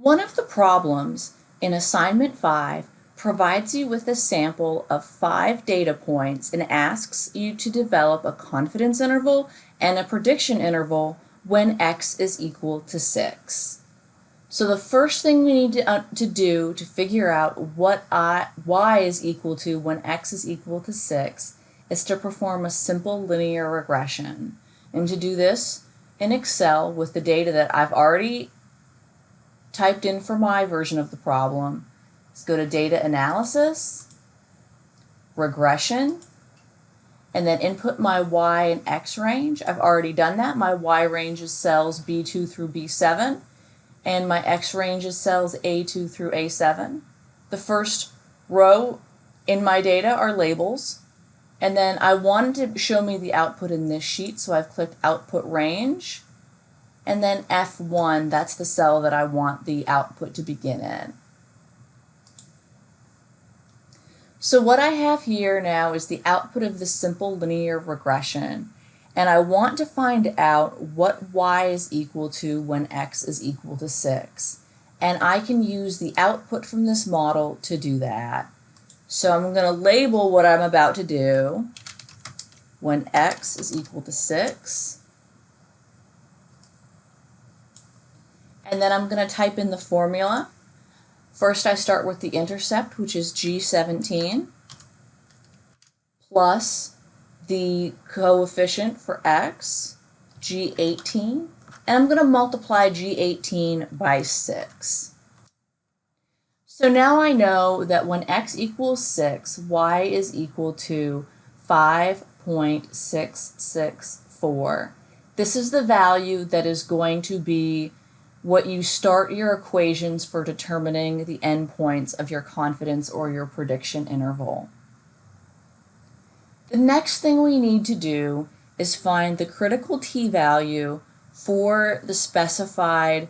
One of the problems in Assignment 5 provides you with a sample of 5 data points and asks you to develop a confidence interval and a prediction interval when x is equal to 6. So the first thing we need to do to figure out what y is equal to when x is equal to 6 is to perform a simple linear regression. And to do this in Excel with the data that I've already typed in for my version of the problem, let's go to Data Analysis, Regression, and then input my y and x range. I've already done that. My y range is cells B2 through B7, and my x range is cells A2 through A7. The first row in my data are labels, and then I wanted to show me the output in this sheet, so I've clicked Output Range, and then F1, that's the cell that I want the output to begin in. So what I have here now is the output of this simple linear regression, and I want to find out what y is equal to when x is equal to 6. And I can use the output from this model to do that. So I'm going to label what I'm about to do when x is equal to 6. And then I'm going to type in the formula. First I start with the intercept, which is G17, plus the coefficient for x, G18, and I'm going to multiply G18 by 6. So now I know that when x equals 6, y is equal to 5.664. This is the value that is going to be what you start your equations for determining the endpoints of your confidence or your prediction interval. The next thing we need to do is find the critical t-value for the specified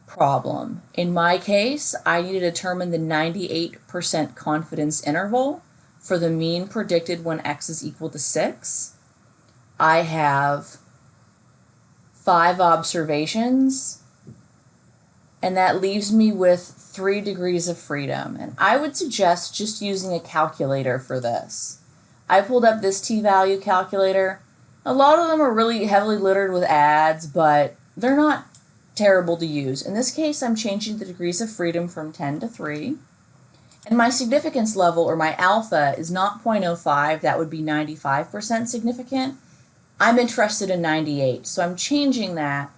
problem. In my case, I need to determine the 98% confidence interval for the mean predicted when x is equal to 6. I have 5 observations, and that leaves me with 3 degrees of freedom. And I would suggest just using a calculator for this. I pulled up this TValue calculator. A lot of them are really heavily littered with ads, but they're not terrible to use. In this case, I'm changing the degrees of freedom from 10 to 3. And my significance level, or my alpha, is not 0.05. That would be 95% significant. I'm interested in 98, so I'm changing that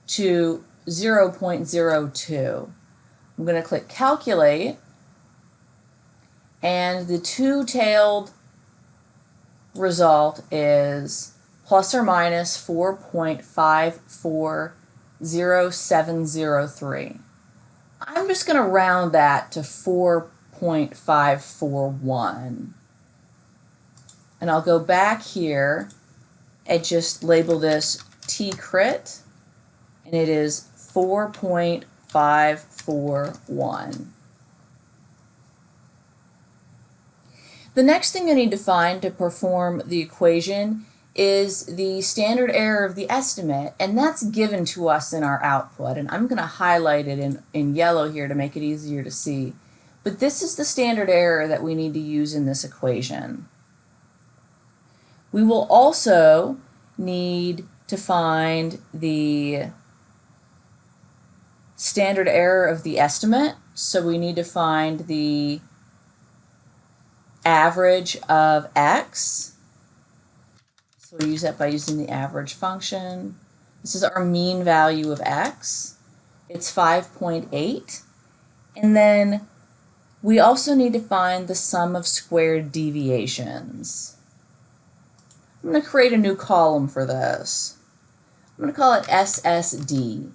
to 0.02. I'm going to click Calculate, and the two-tailed result is plus or minus 4.540703. I'm just going to round that to 4.541. And I'll go back here and just label this T-crit, and it is 4.541. The next thing I need to find to perform the equation is the standard error of the estimate, and that's given to us in our output. And I'm going to highlight it in yellow here to make it easier to see. But this is the standard error that we need to use in this equation. We will also need to find the standard error of the estimate. So we need to find the average of x. So we'll use that by using the average function. This is our mean value of x. It's 5.8. And then we also need to find the sum of squared deviations. I'm going to create a new column for this. I'm going to call it SSD.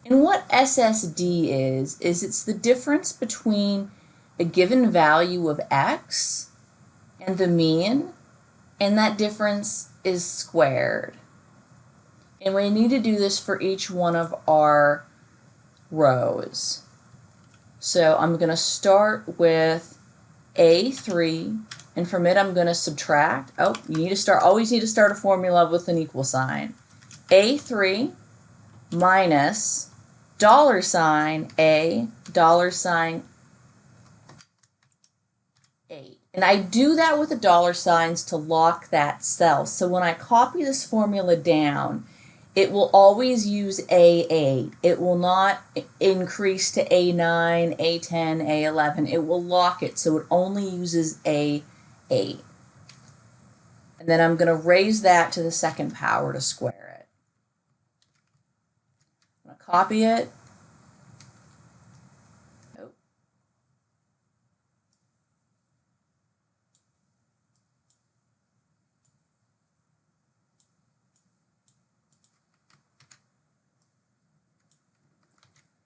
And what SSD is it's the difference between a given value of x and the mean, and that difference is squared. And we need to do this for each one of our rows. So I'm going to start with A3, and from it I'm going to subtract. Oh, always need to start a formula with an equal sign. A3 minus $A, $8. And I do that with the dollar signs to lock that cell. So when I copy this formula down, it will always use A8. It will not increase to A9, A10, A11. It will lock it so it only uses A8. And then I'm going to raise that to the second power to square it. I'm going to copy it. Nope.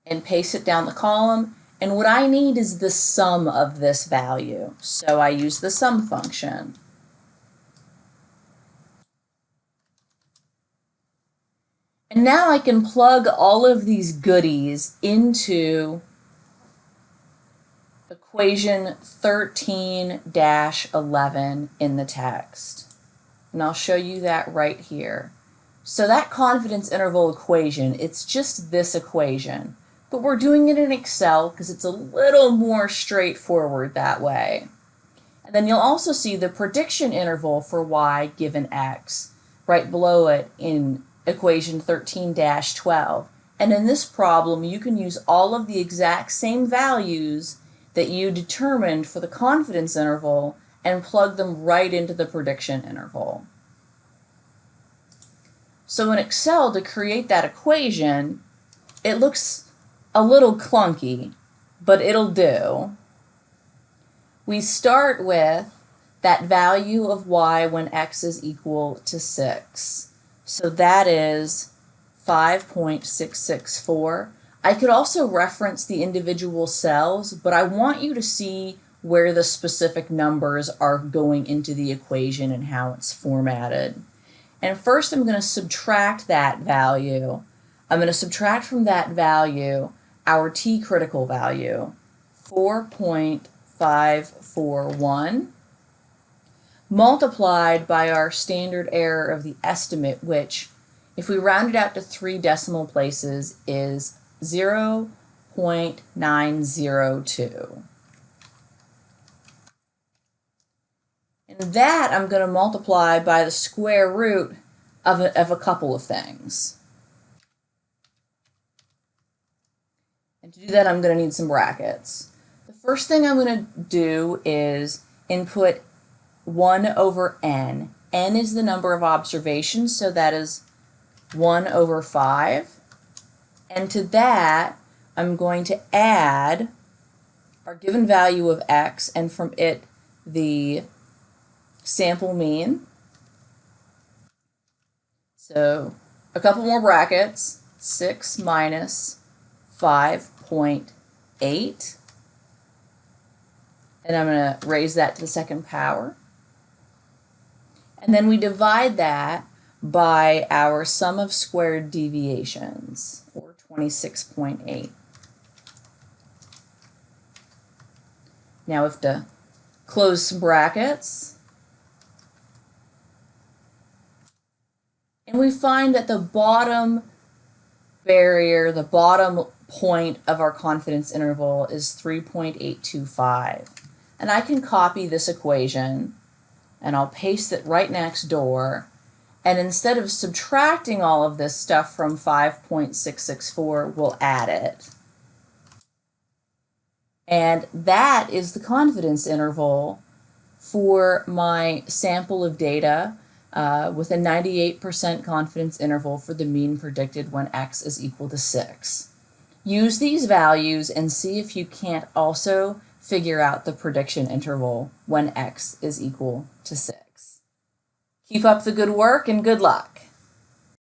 And paste it down the column. And what I need is the sum of this value. So I use the sum function. And now I can plug all of these goodies into equation 13-11 in the text. And I'll show you that right here. So that confidence interval equation, it's just this equation. But we're doing it in Excel because it's a little more straightforward that way. And then you'll also see the prediction interval for y given x right below it in equation 13-12. And in this problem, you can use all of the exact same values that you determined for the confidence interval and plug them right into the prediction interval. So in Excel, to create that equation, it looks a little clunky, but it'll do. We start with that value of y when x is equal to 6. So that is 5.664. I could also reference the individual cells, but I want you to see where the specific numbers are going into the equation and how it's formatted. And first I'm going to subtract that value. I'm going to subtract from that value our t critical value, 4.541, multiplied by our standard error of the estimate, which, if we round it out to 3 decimal places, is 0.902. And that I'm going to multiply by the square root of a couple of things. And to do that, I'm going to need some brackets. The first thing I'm going to do is input 1 over n. N is the number of observations, so that is 1 over 5. And to that, I'm going to add our given value of x, and from it, the sample mean. So a couple more brackets, 6 minus 5.8, and I'm going to raise that to the second power. And then we divide that by our sum of squared deviations, or 26.8. Now we have to close some brackets. And we find that the bottom barrier, the bottom point of our confidence interval is 3.825. And I can copy this equation and I'll paste it right next door. And instead of subtracting all of this stuff from 5.664, we'll add it. And that is the confidence interval for my sample of data with a 98% confidence interval for the mean predicted when x is equal to 6. Use these values and see if you can't also figure out the prediction interval when x is equal to 6. Keep up the good work and good luck.